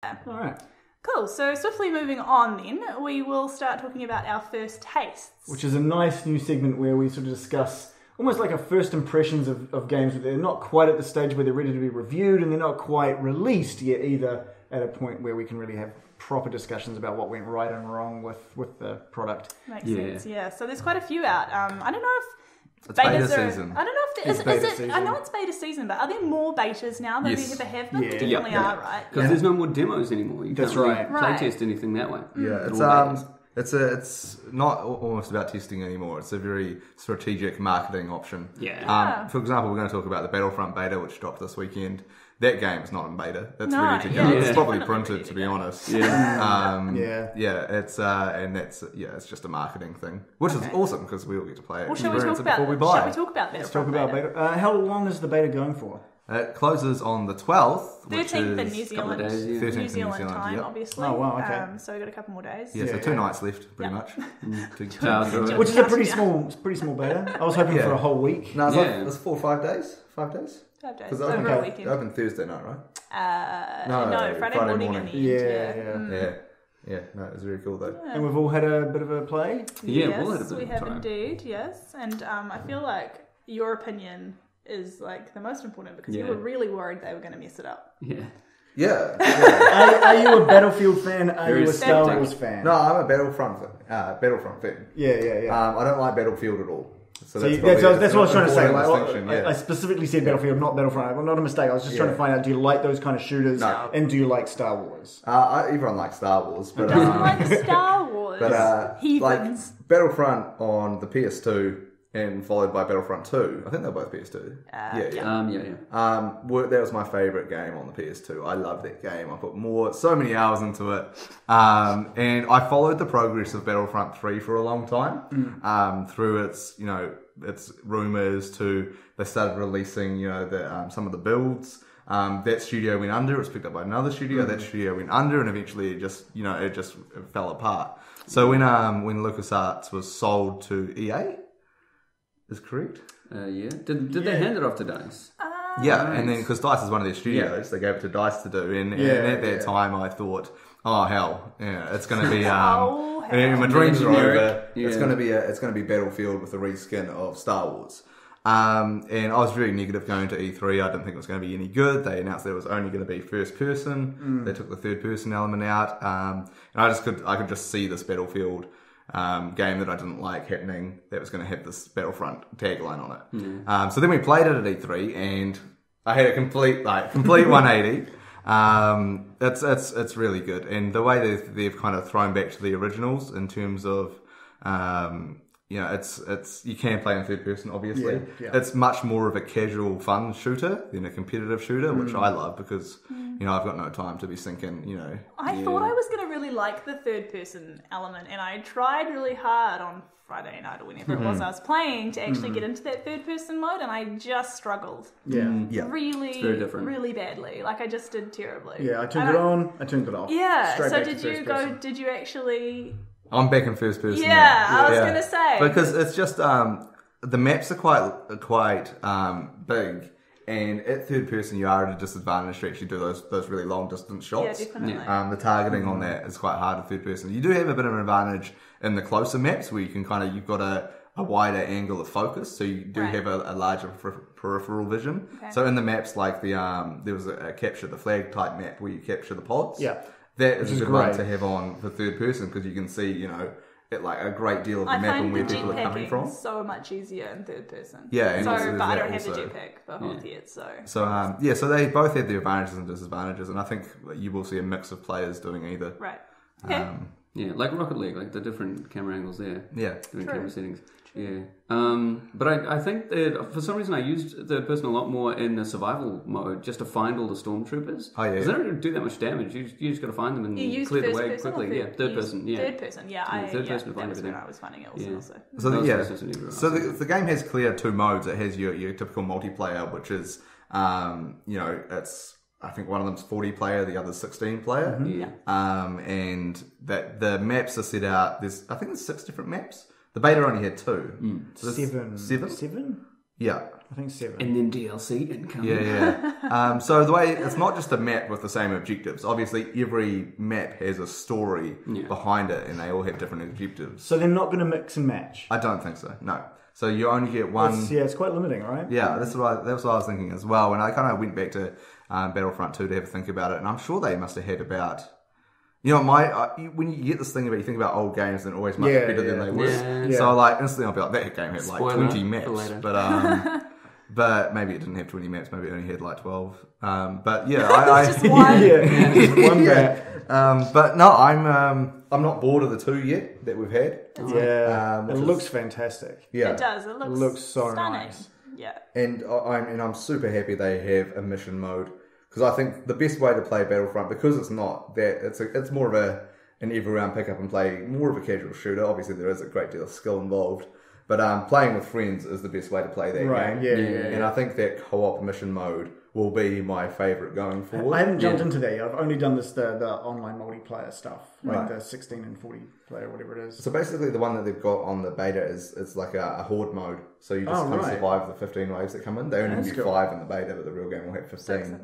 All right. Cool. So swiftly moving on then, we will start talking about our first tastes. Which is a nice new segment where we sort of discuss almost like our first impressions of games. Where they're not quite at the stage where they're ready to be reviewed and they're not quite released yet either, at a point where we can really have proper discussions about what went right and wrong with the product. Makes sense, yeah. So there's quite a few out. I don't know if it's beta season. I don't know if It's beta season. I know it's beta season, but are there more betas now than we ever have them? Yeah. Definitely are, right? Because there's no more demos anymore. You That's can't really right. playtest anything that way. Yeah, it's not almost about testing anymore. It's a very strategic marketing option. Yeah. For example, we're going to talk about the Battlefront beta, which dropped this weekend. That game is not in beta. It's No, ready to go. yeah, It's it's probably definitely printed, ready to to be go. honest. Yeah. It's just a marketing thing, which is awesome because we all get to play it. Well, shall we talk before we about buy. Shall we talk about Let's Battlefront talk about beta. How long is the beta going for? It closes on the 12th, which 13th in is New Zealand. days, yeah. 13th in New Zealand time, yep. obviously. Oh, wow, okay. So we've got a couple more days. Yeah, so 2 nights left, pretty Yeah. much. Which is a pretty small beta. I was hoping for a whole week. No, it's Yeah. like, it's 4 or 5 days. 5 days. 5 days. Because Over a weekend. it opened Thursday night, right? No, Friday morning in the end. Yeah. No, it was very cool though. And we've all had a bit of a play. Yeah, Yes, we'll have a bit we of have time. indeed, yes. And I feel like your opinion is like the most important because you Yeah. were really worried they were going to mess it up. Yeah. Yeah. Are you a Battlefield fan? Are Very you a Star skeptic. Wars fan? No, I'm a Battlefront fan. Yeah. I don't like Battlefield at all. So So that's that's what I was trying to say. important Like, distinction, I specifically said Battlefield, not Battlefront. Well, not a mistake. I was just trying to find out: do you like those kind of shooters, No. and do you like Star Wars? Everyone likes Star Wars, but Doesn't like Star Wars. like Heathens. Battlefront on the PS2 and followed by Battlefront 2. I think they're both PS2. yeah. That was my favourite game on the PS2. I loved that game. I put so many hours into it. And I followed the progress of Battlefront 3 for a long time. Through its rumours to they started releasing, some of the builds. That studio went under. It was picked up by another studio. That studio went under, and eventually it just fell apart. So when LucasArts was sold to EA, is correct? Yeah. Did they hand it off to DICE? Yeah, and then because DICE is one of their studios, they gave it to DICE to do, and at that time I thought, oh hell, it's going to be, and my dreams are over. Yeah. It's going to be Battlefield with a reskin of Star Wars. And I was very negative going to E3. I didn't think it was going to be any good. They announced that it was only going to be first person. They took the third person element out, and I could just see this Battlefield game that I didn't like happening that was going to have this Battlefront tagline on it. So then we played it at E3 and I had a complete 180. It's really good, and the way they've kind of thrown back to the originals in terms of it's you can play in third person, obviously. Yeah. It's much more of a casual, fun shooter than a competitive shooter, which I love because I've got no time to be thinking. I thought I was going to really like the third person element, and I tried really hard on Friday night or whenever it was I was playing to actually get into that third person mode, and I just struggled. Really, It's very different. really badly. Like I just did terribly. Yeah, I turned it on. I turned it off. Yeah. Straight So back to did you first go? person. Did you actually? I'm back in first person. Yeah, now. I was gonna say. because it's just the maps are quite big, and at third person you are at a disadvantage to actually do those really long distance shots. Yeah, definitely. The targeting on that is quite hard in third person. You do have a bit of an advantage in the closer maps where you can you've got a wider angle of focus, so you do have a larger peripheral vision. Okay. So in the maps like there was a capture the flag type map where you capture the pods. Yeah. That is a good one great. to have on for third person because you can see, a great deal of the I map and find where the people are coming jetpacking from. so much easier in third person. Yeah, and So, also there's but I that don't have the also. jetpack for both yet. So. So they both have their advantages and disadvantages, and I think you will see a mix of players doing either. Right. Okay. Yeah, like Rocket League, like the different camera angles there. Yeah. Different True. camera settings. Yeah. But I think that for some reason I used third person a lot more in the survival mode just to find all the stormtroopers. Oh, yeah. Because they don't do that much damage. You just got to find them and You used clear the first way person or quickly. third? Third you person. used Yeah. Third person. Yeah. Third person to that find was when everything. I was finding it Yeah. also. So That was yeah, just everywhere so else. the game has clear two modes. It has your typical multiplayer, which is it's I think one of them's 40 player, the other's 16 player. Yeah. And that the maps are set out. There's 6 different maps. The beta only had 2. So there's Seven? Seven? Seven? Yeah. I think 7. And then DLC incoming. Yeah. So the way it's not just a map with the same objectives. Obviously, every map has a story behind it, and they all have different objectives. So they're not going to mix and match? I don't think so. No. So you only get one. It's quite limiting, right? Yeah, that's what I was thinking as well. And I kind of went back to Battlefront 2 to have a think about it, and I'm sure they must have had about. You know, when you get this thing about you think about old games, and always much better than they were. Yeah. So like instantly, I'll be like, that game had like Spoiler 20 maps, but maybe it didn't have 20 maps. Maybe it only had like 12. But yeah, It's just one. Just one map. But no, I'm not bored of the 2 yet that we've had. It looks fantastic. Yeah, It does. It looks so stunning. nice. Yeah. and I'm super happy they have a mission mode, because I think the best way to play Battlefront, because it's not that it's more of an every round pick up and play, more of a casual shooter. Obviously, there is a great deal of skill involved, but playing with friends is the best way to play that game. Yeah. And I think that co-op mission mode will be my favourite going forward. I haven't jumped into that yet. I've only done the online multiplayer stuff, like the 16 and 40 player, whatever it is. So basically, the one that they've got on the beta is like a horde mode. So you just survive the 15 waves that come in. They only give you 5 in the beta, but the real game will have 15.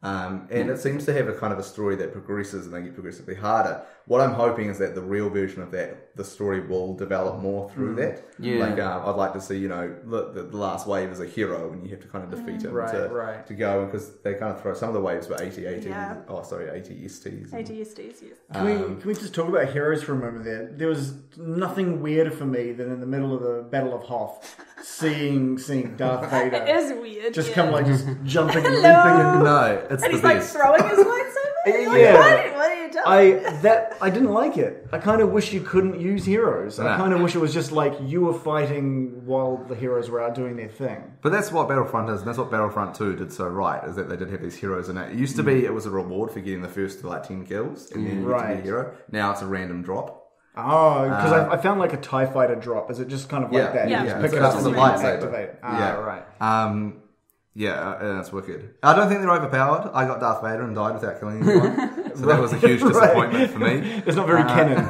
And it seems to have a kind of a story that progresses and they get progressively harder. What I'm hoping is that the real version of that, the story will develop more through that. Yeah. Like I'd like to see, the last wave is a hero and you have to kind of defeat him to go, because they kind of throw some of the waves were 80 STs. 80 STs, yes. Can we just talk about heroes for a moment there? There was nothing weirder for me than in the middle of the Battle of Hoth, seeing Darth Vader. It is weird. Just come just jumping and Hello. leaping. No, it's And the he's like best. throwing his lightsaber. You're Yeah. like, what are you doing? I didn't like it. I kind of wish you couldn't use heroes. I kind of wish it was just like you were fighting while the heroes were out doing their thing. But that's what Battlefront is, and that's what Battlefront 2 did so right, is that they did have these heroes in it. It used to be it was a reward for getting the first 10 kills, and then you get to be a hero. Now it's a random drop. Oh, because I found like a TIE fighter drop. Is it just kind of like that? Yeah. You just Yeah. pick it It's up just and a then lightsaber. activate it. Right. And it's wicked. I don't think they're overpowered. I got Darth Vader and died without killing anyone, so that was a huge disappointment for me. It's not very canon.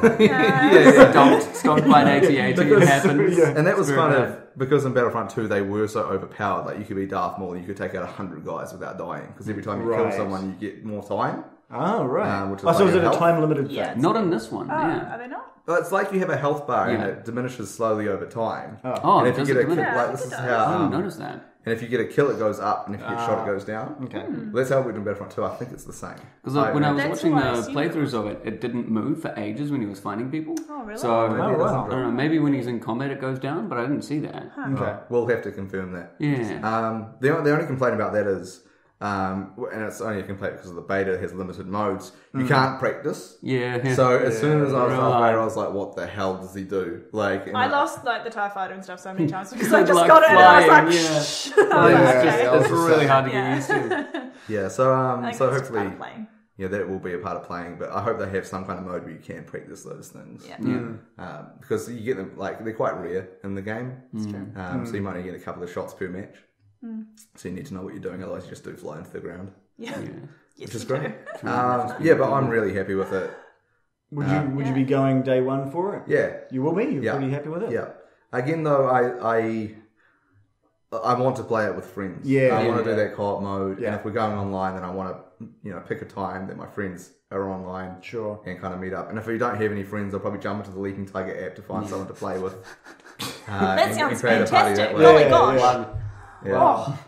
Stopped by an AT-AT happens. And that was kind of because in Battlefront 2 they were so overpowered. Like you could be Darth Maul and you could take out 100 guys without dying, because every time you kill someone you get more time. Oh, right. Which is So is it a health. time limited thing? Yeah. Not in this one. Are they not? Well, it's like you have a health bar and Yeah. it diminishes slowly over time. Oh, And it if you does get a it kill, diminish? like this is I how. didn't notice that. And if you get a kill, it goes up, and if you get shot, it goes down. Okay. Well, that's how it worked in Battlefront 2. I think it's the same. Because when I was That's watching what I the assumed playthroughs of it, it didn't move for ages when he was finding people. Oh, really? So Maybe it doesn't wow. I don't know. Maybe when he's in combat it goes down, but I didn't see that. Okay. We'll have to confirm that. Yeah. The only complaint about that is, and it's only a complaint because of the beta has limited modes, you can't practice. Yeah. So as soon as I was Darth Right. Vader, I was like, what the hell does he do? Like, and I lost like the TIE fighter and stuff so many times because Good I just luck got it and I was flying, like, yeah. shh. I was like, okay. It's really hard to get Yeah. used to. Yeah, so I think so it's just hopefully, part of playing. yeah, that will be a part of playing. But I hope they have some kind of mode where you can practice those things. Yeah. Because you get them, like, they're quite rare in the game. It's true. So you might only get a couple of shots per match. So you need to know what you're doing, otherwise you just do fly into the ground. Yeah. Yes, Which is you great. do. Yeah, but I'm really happy with it. Would you be going day one for it? Yeah. You will be? You're Yeah. pretty happy with it? Yeah. Again, though, I want to play it with friends. Yeah, I yeah, want to yeah. do that co-op mode. Yeah. And if we're going online, then I want to, pick a time that my friends are online. Sure. And kind of meet up. And if we don't have any friends, I'll probably jump into the Leaping Tiger app to find someone to play with. That sounds create a party fantastic. that way. Oh my Yeah, gosh. Yeah. Oh,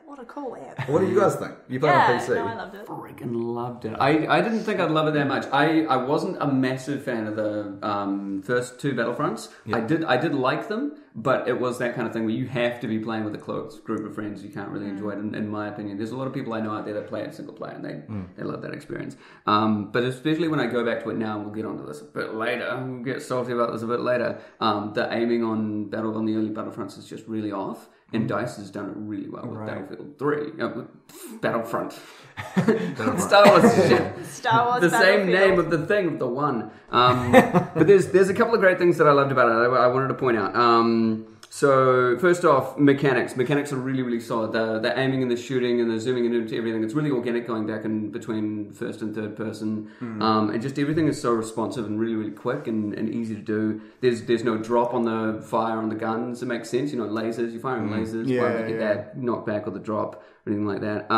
what a cool app. What do you guys think? You play on PC? No, I loved it. Freaking loved it. I didn't think I'd love it that much. I wasn't a massive fan of the first two Battlefronts. Yeah. I did like them, but it was that kind of thing where you have to be playing with a close group of friends. You can't really enjoy it, in my opinion. There's a lot of people I know out there that play it single player, and they love that experience. But especially when I go back to it now, and we'll get onto this a bit later. We'll get salty about this a bit later. The aiming on the early Battlefronts is just really off. And DICE has done it really well with Battlefield 3. Battlefront. Star Wars shit. Star Wars The same Battlefield. name of the thing, of the one. But there's a couple of great things that I loved about it I wanted to point out. So first off, mechanics. Mechanics are really, really solid. The aiming and the shooting and the zooming into everything. It's really organic going back in between first and third person. And just everything is so responsive and really, really quick and easy to do. There's no drop on the fire on the guns. It makes sense. Lasers. You're firing lasers. Why not get that knockback or the drop or anything like that?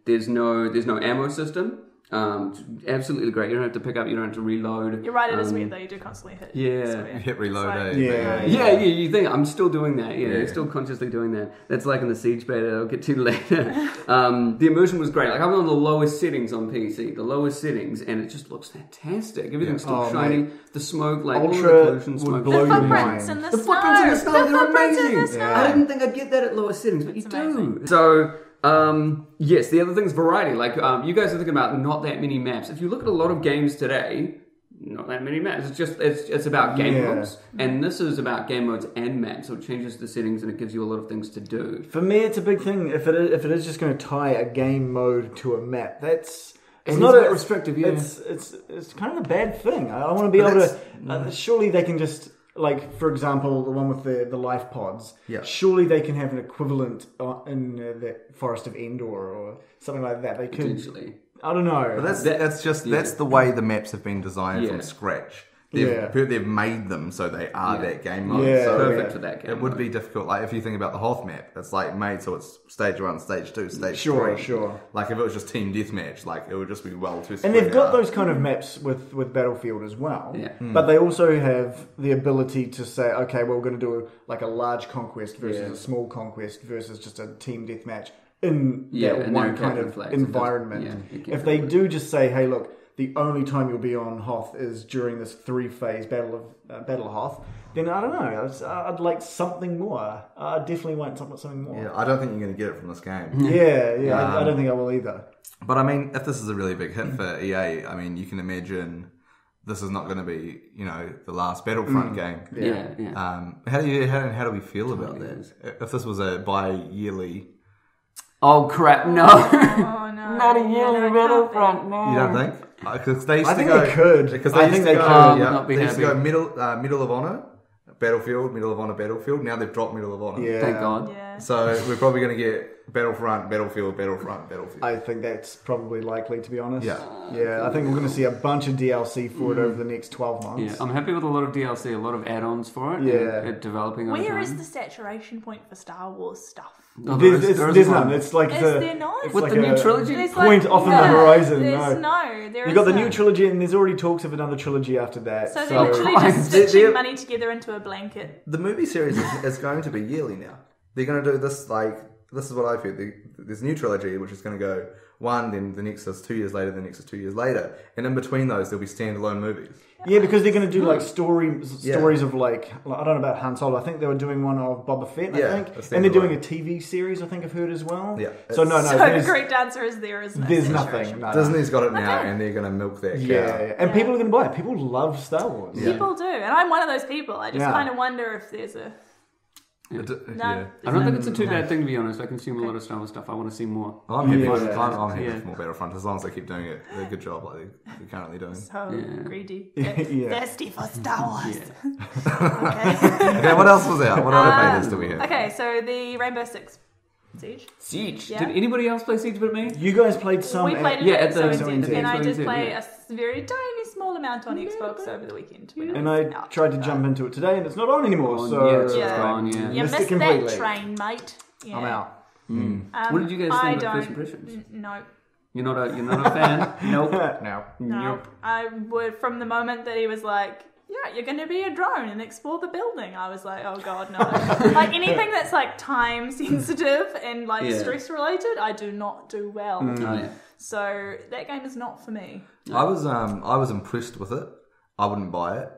There's no ammo system. Absolutely great. You don't have to pick up. You don't have to reload. You're right. It is weird though. You do constantly hit. Yeah, you hit reload. You think I'm still doing that? You're still consciously doing that. That's like in the Seige beta. I'll get to later. The immersion was great. Like I'm on the lowest settings on PC, and it just looks fantastic. Everything's still shiny. Mate. The smoke, like Ultra, all the smoke. blow the your footprints mind. in the The footprints in the snow. They're amazing. Yeah. I didn't think I'd get that at lower settings, but you amazing. do. So. Yes, the other thing's variety. Like, you guys are thinking about not that many maps. If you look at a lot of games today, not that many maps. It's about game modes, and this is about game modes and maps. So it changes the settings and it gives you a lot of things to do. For me, it's a big thing. If it is just going to tie a game mode to a map, it's not a restrictive. Yeah, it's kind of a bad thing. I want to be able to. Surely they can just. Like, for example, the one with the life pods. Yeah. Surely they can have an equivalent in the Forest of Endor or something like that. They could. Potentially. I don't know. But that's the way the maps have been designed from scratch. They've made them so they are that game mode. Yeah, so perfect for that game. It would be difficult. Like if you think about the Hoth map, it's like made so it's stage 1, stage 2, stage 3. Sure. Like if it was just team deathmatch, like it would just be well too. And they've got those kind of maps with Battlefield as well. Yeah. But they also have the ability to say, okay, well, we're going to do like a large conquest versus a small conquest versus just a team deathmatch in that one kind of environment. If they do just say, hey, look. The only time you'll be on Hoth is during this 3-phase Battle of Hoth, then I don't know. I'd like something more. I definitely want something more. Yeah, I don't think you're going to get it from this game. I don't think I will either. But I mean, if this is a really big hit for EA, I mean, you can imagine this is not going to be, the last Battlefront game. How do we feel about that? If this was a bi-yearly... Oh crap! No, no, not a yearly Battlefront. No, you don't think? Because they used I to think go, they could. Because they used to go, not be they used to happy. go Medal of Honor, Battlefield, Medal of Honor, Battlefield. Now they've dropped Medal of Honor. Yeah. Thank God. Yeah. So we're probably going to get Battlefront, Battlefield, Battlefront, Battlefield. I think that's probably likely, to be honest. Yeah. I think we're going to see a bunch of DLC for it over the next 12 months. Yeah, I'm happy with a lot of DLC, a lot of add-ons for it. And developing over time. Where is the saturation point for Star Wars stuff? Oh, there's none. It's like there not? It's with like the new trilogy point off on the horizon. You've got the new trilogy, and there's already talks of another trilogy after that. So they're literally just stitching money together into a blanket. The movie series is going to be yearly now. They're going to do this this is what I've heard. There's a new trilogy which is going to go one, then the next is 2 years later, the next is 2 years later, and in between those there'll be standalone movies. Yeah, because they're going to do like stories of like I don't know about Han Solo. I think they were doing one of Boba Fett. I think, and they're doing a TV series. I think I've heard as well. Yeah. So no. So the correct answer is there is no. There's nothing. No. Disney's got it now, and they're going to milk that cow. Yeah. And people are going to buy it. People love Star Wars. Yeah. People do, and I'm one of those people. I just kind of wonder if there's a. I don't think it's a too bad thing, to be honest. I consume a lot of Star Wars stuff. I want to see more. I'm happy for more Battlefront as long as they keep doing it. They're a good job like they're currently doing. So greedy. Thirsty for Star Wars. Okay, what else was out? What other betas do we have? Okay, so the Rainbow Six Siege. Yeah. Did anybody else play Siege but me? You guys played some. We played at the and I just play yeah. a very tiny small amount on Xbox over the weekend. And I tried to jump into it today, and it's not on anymore. It's gone. You missed missed it completely. that train, mate. Yeah. I'm out. What did you guys think of first impressions? No. You're not a fan? Nope. No. Nope. I would, from the moment that he was like, yeah, you're going to be a drone and explore the building, I was like, oh god, no. Like anything that's like time sensitive and like stress related, I do not do well. So that game is not for me. I was impressed with it. I wouldn't buy it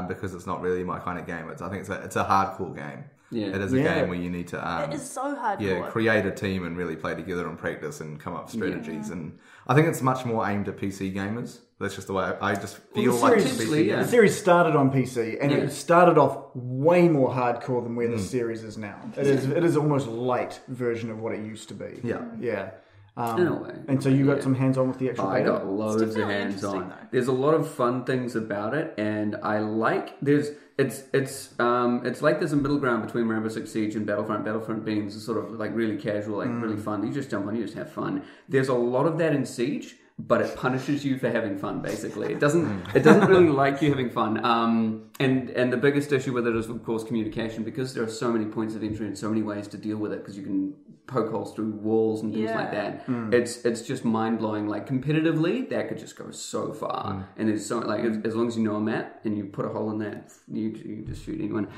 because it's not really my kind of game. I think it's a hardcore game. Yeah. It is a game where you need to it is so hardcore. create a team and really play together and practice and come up with strategies. And I think it's much more aimed at PC gamers. That's just the way I just feel like it's PC. The series started on PC, and it started off way more hardcore than where the series is now. It is almost light version of what it used to be. Yeah. In a way. And so you got some hands on with the actual I beta? got loads of hands on. There's a lot of fun things about it, and I like there's it's like there's a middle ground between Rainbow Six Siege and Battlefront. Battlefront being sort of like really casual, like really fun. You just jump on, you just have fun. There's a lot of that in Siege, but it punishes you for having fun. Basically, it doesn't really like you having fun. And the biggest issue with it is, of course, communication, because there are so many points of entry and so many ways to deal with it, because you can poke holes through walls and things like that. It's just mind blowing. Like competitively, that could just go so far. And there's so like as long as you know a map and you put a hole in that, you just shoot anyone.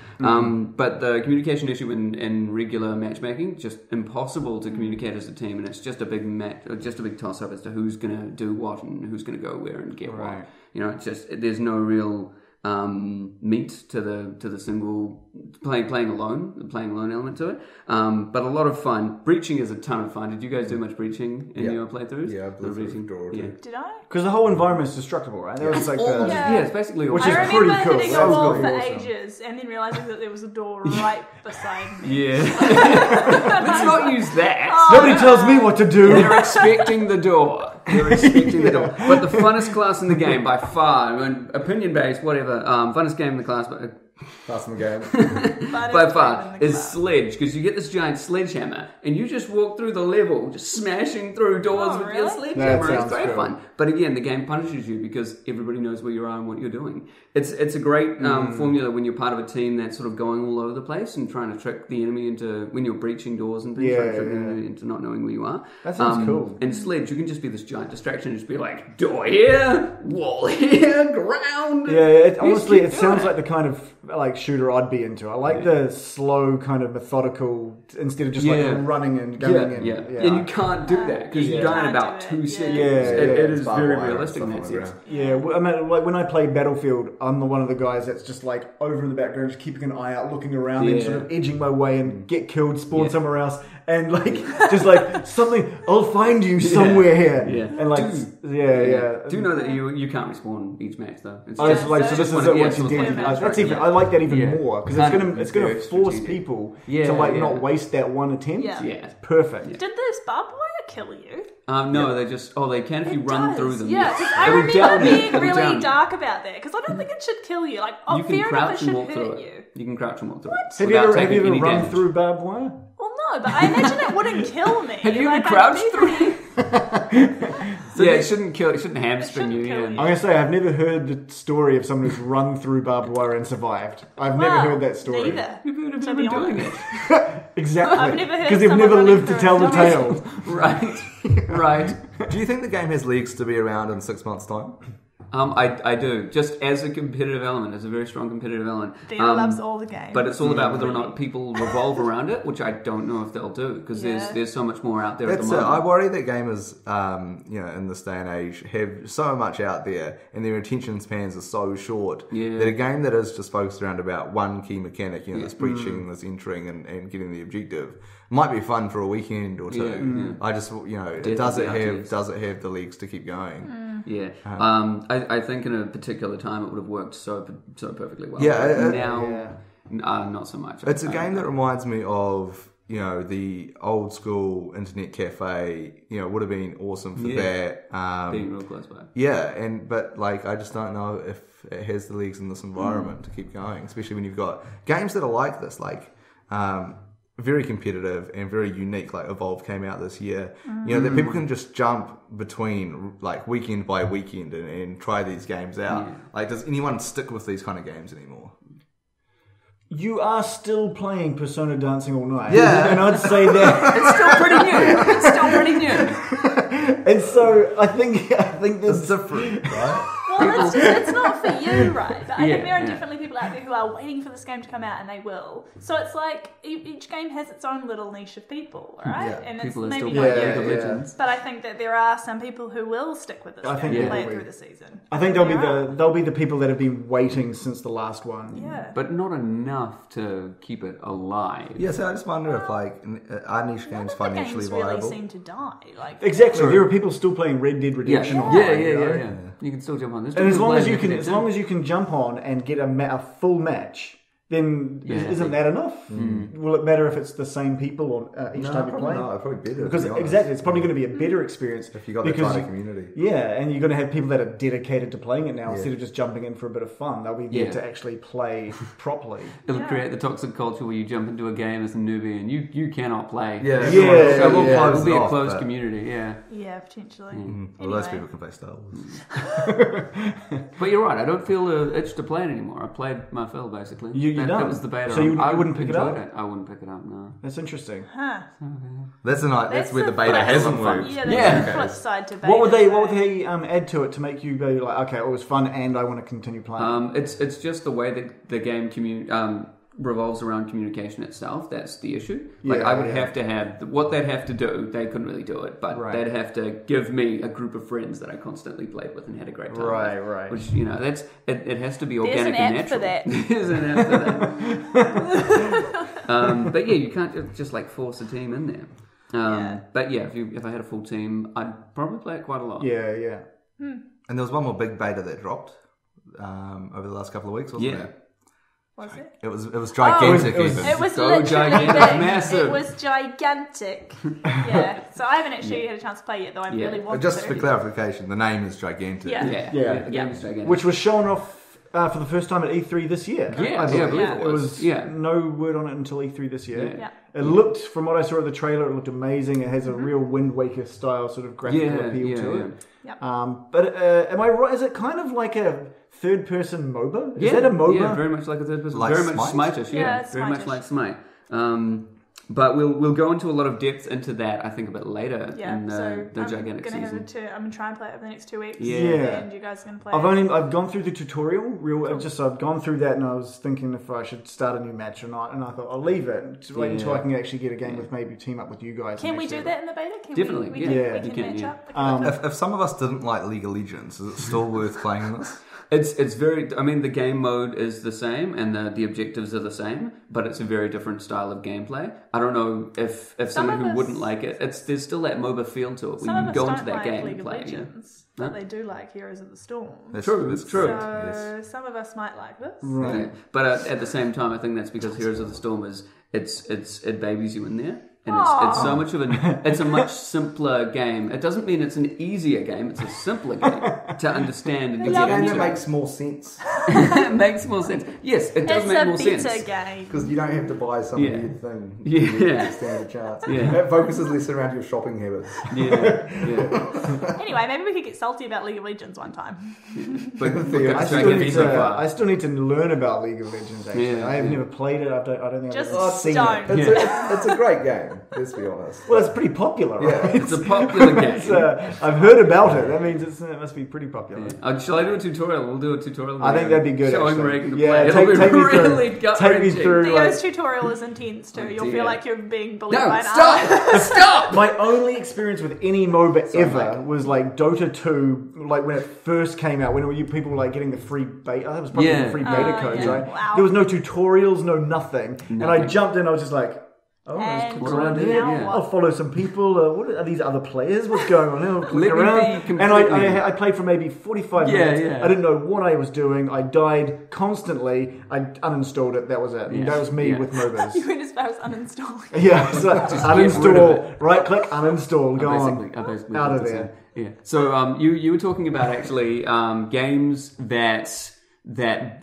But the communication issue in regular matchmaking, just impossible to communicate as a team, and it's just a big toss up as to who's gonna do what and who's gonna go where and get what. You know, it's just there's no real meat to the single playing alone element to it, but a lot of fun. Breaching is a ton of fun. Did you guys do much breaching in your playthroughs? Yeah, breaching. Did I? Because the whole environment is destructible, right? There was like it's basically which I is remember pretty cool. hitting That a was wall really for awesome. ages and then realizing that there was a door right beside me. Yeah. Let's not use that. Nobody tells me what to do. They're expecting the door. But the funnest class in the game by far, I mean, opinion based, whatever, funnest game in the class, but Pass them again. by far is Sledge, because you get this giant sledgehammer and you just walk through the level just smashing through doors with your sledgehammer. It's great fun. But again, the game punishes you because everybody knows where you are and what you're doing. It's a great formula when you're part of a team that's sort of going all over the place and trying to trick the enemy into, when you're breaching doors and things, trying to trick the enemy into not knowing where you are. That sounds cool. And Sledge, you can just be this giant distraction and just be like, door here, wall here, ground. Yeah, honestly, it sounds like the kind of like shooter I'd be into. I like the slow kind of methodical instead of just like running and going in. And you can't do that because you die in about 2 seconds. It is very realistic in that sense. Yeah, I mean, like when I play Battlefield, I'm one of the guys that's just like over in the background, just keeping an eye out, looking around, and sort of edging my way and get killed, spawn somewhere else, and like just like something, I'll find you somewhere here. And like, Do you know that you can't respawn each match though? It's so this is once you get. That's even. I like that even more because it's gonna force people to like not waste that one attempt. Yeah. It's perfect. Did this barbed wire kill you? No, they just they can if you run through them. Yeah, I remember being really dark about that because I don't think it should kill you. Like, you can fair crouch enough, and it walk should through hurt it. you. You can crouch and walk through it. Have you ever run through barbed wire? Well, no, but I imagine it wouldn't kill me. Have you ever crouched through? It shouldn't kill. It shouldn't hamstring you. I'm gonna say I've never heard the story of someone who's run through barbed wire and survived. I've never heard that story. Neither. To be doing it. Exactly. I've never heard because they've someone never running lived to through tell the it. tale. Right. Do you think the game has legs to be around in 6 months' time? I do. Just as a competitive element, as a very strong competitive element. Dina loves all the games. But it's all about whether or not people revolve around it, which I don't know if they'll do, because there's so much more out there at the moment. I worry that gamers, in this day and age, have so much out there, and their attention spans are so short that a game that is just focused around about one key mechanic, this breaching, this entering, and getting the objective, might be fun for a weekend or two. I just, does it have the legs to keep going? Yeah, I think in a particular time it would have worked so perfectly well. Not so much. It's a game that reminds me of the old school internet cafe. Would have been awesome for that. Being real close by. But I just don't know if it has the legs in this environment to keep going, especially when you've got games that are like this, very competitive and very unique. Like Evolve came out this year, that people can just jump between weekend by weekend and try these games out. Does anyone stick with these kind of games anymore? You are still playing Persona Dancing All Night. Yeah. And I'd say that It's still pretty new. And so I think this It's different, right? Well, it's not for you, right? But I think there are definitely people out there who are waiting for this game to come out, and they will. So it's like each game has its own little niche of people, right? Yeah. And People it's are maybe still not playing you. Legends. But I think that there are some people who will stick with this game and play it through the season. I think they'll be the people that have been waiting since the last one. Yeah. But not enough to keep it alive. Yeah, so I just wonder if are niche games financially games really viable? seem to die. Exactly. There are people still playing Red Dead Redemption online. Yeah. You can still jump on this. And as long as you can jump on and get a full match, then isn't that enough? Will it matter if it's the same people or each time you play? No, probably better. Because exactly, it's probably going to be a better experience if you got that kind of community. Yeah, and you're going to have people that are dedicated to playing it now instead of just jumping in for a bit of fun. They'll be there to actually play properly. It'll create the toxic culture where you jump into a game as a newbie and you cannot play. It'll be a closed community. Yeah, potentially. Well, those people can play Star Wars. But you're right. I don't feel the itch to play it anymore. I played my fill basically. That was the beta. So you wouldn't pick it up? I wouldn't pick it up. No. That's interesting. Huh. That's where the beta hasn't moved. Yeah, that's the flip side to beta. What would they add to it to make you be like, okay, it was fun and I want to continue playing? It's just the way that the game revolves around communication itself. That's the issue. Like I would have to have what they'd have to do. They couldn't really do it, but they'd have to give me a group of friends that I constantly played with and had a great time. Right. Which that's it has to be organic and natural. There's an app for that. But you can't just like force a team in there. But if I had a full team, I'd probably play it quite a lot. Yeah. And there was one more big beta that dropped over the last couple of weeks, wasn't there? Was it? It was gigantic. It was so literally gigantic. big. Massive. It was gigantic. So I haven't actually had a chance to play yet, though I really want to. Just for clarification, the name is gigantic. The game is gigantic. Which was shown off for the first time at E3 this year. I believe it was. No word on it until E3 this year. Yeah. It looked, from what I saw of the trailer, it looked amazing. It has a real Wind Waker style sort of graphical appeal to it. Yep. But am I right? Is it kind of like a third-person MOBA? Is that a MOBA? Yeah, very much like a third-person. Like very much Smite? Smite-ish, Yeah, very much Smite-ish. like Smite. But we'll go into a lot of depth into that, I think, a bit later in the gigantic season. I'm going to try and play it over the next 2 weeks. Yeah. And you guys are going to play I've gone through the tutorial. I've gone through that, and I was thinking if I should start a new match or not. And I thought I'll leave it to wait until I can actually get a game with maybe team up with you guys. Can we do that in the beta? Definitely. We can match up. If some of us didn't like League of Legends, is it still worth playing this? It's very. I mean, the game mode is the same and the objectives are the same, but it's a very different style of gameplay. I don't know if someone who wouldn't like it, there's still that MOBA feel to it when you go into that game and play. But they do like Heroes of the Storm. That's true. So some of us might like this. Right. Yeah. But at the same time, I think that's because Heroes of the Storm it babies you in there. And it's so much of it's a much simpler game. It doesn't mean it's an easier game. It's a simpler game to understand and to get into. It makes more sense. It makes more sense. Yes, it does make more sense. It's a better game. Because you don't have to buy some weird thing. Yeah. To stand a chance. Yeah. It focuses less around your shopping habits. Anyway, maybe we could get salty about League of Legends one time. But I still need to learn about League of Legends, actually. I have never played it. I don't think I've ever seen it. It's a great game. Let's be honest. Well, it's pretty popular, right? It's a popular game. I've heard about it. That means it must be pretty popular. Shall I do a tutorial? We'll do a tutorial. I think that'd be good. Showing actually. Reagan to play. Take me through. Theo's tutorial is intense too. You'll feel like you're being bullied by an artist. Stop! My only experience with any MOBA ever was like Dota 2, like when it first came out, when people were like getting the free beta. That was probably the free beta codes, right? Wow. There was no tutorials, no nothing. And I jumped in, I was just like, I'll just click around here. I'll follow some people. What are these other players? What's going on here? I'll click around. And I played for maybe 45 minutes. I didn't know what I was doing. I died constantly. I uninstalled it. That was it. That was me with MOBAs. You went as far as uninstalling. Yeah, so uninstall. Right click, uninstall. Go on. Out of there. Yeah. So you were talking about actually games that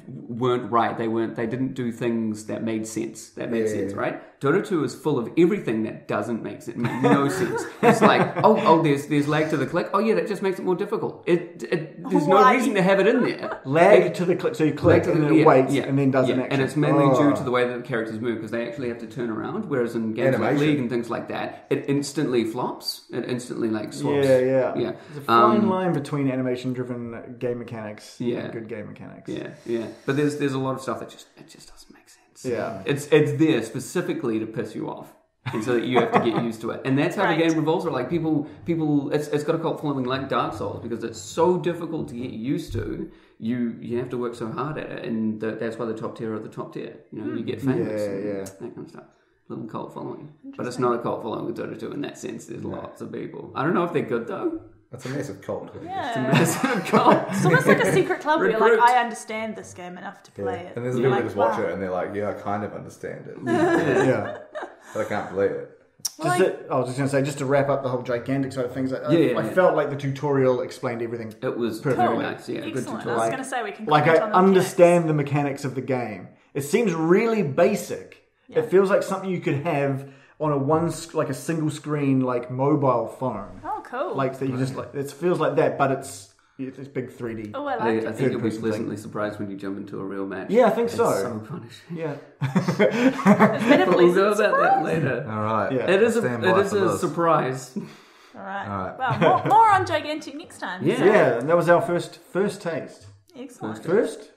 weren't right. They didn't do things that made sense. Right? Dota 2 is full of everything that doesn't make sense. Make no sense. It's like, there's lag to the click. Oh yeah, that just makes it more difficult. There's no reason to have it in there. Lag to the click, so you click and then it waits and then does an action. And it's mainly due to the way that the characters move because they actually have to turn around. Whereas in games like League and things like that, it instantly flops. It instantly swaps. Yeah. There's a fine line between animation-driven game mechanics and good game mechanics. Yeah. But there's a lot of stuff that just doesn't make sense. Yeah. It's there specifically to piss you off. And so that you have to get used to it. And that's how the game revolves around. Like people it's got a cult following like Dark Souls because it's so difficult to get used to. You have to work so hard at it, and that's why the top tier are the top tier. You get famous and that kind of stuff. Little cult following. But it's not a cult following with Dota 2 in that sense. There's lots of people. I don't know if they're good though. That's a massive cult. Yeah. Massive cult. It's almost like a secret club where you're like, Recruit. I understand this game enough to play it. And there's You're people that like, just watch wow. it and they're like, yeah, I kind of understand it. Yeah. But I can't believe it. I was just going to say, just to wrap up the whole gigantic side of things, I felt like the tutorial explained everything. It was perfectly. very nice. Yeah, good Excellent. I tutorial. was going to say we can Like, I comment on the understand the mechanics of the game. It seems really basic. Yeah. It feels like something you could have on a single screen, like, mobile phone. mechanics. Oh, cool. Like, that you just, like, it feels like that, but it's big 3D. oh, I like I it. think you'll be Third-person pleasantly surprised when you jump into a real match. Yeah, I think It's so. so punishing. Yeah. It's been a But we'll go pleasant about that surprise. later. All right. Yeah. It is Stand by a for this. surprise. All right. All right. Well, more on Gigantic next time. Yeah. Yeah, and that was our first taste. Excellent. First?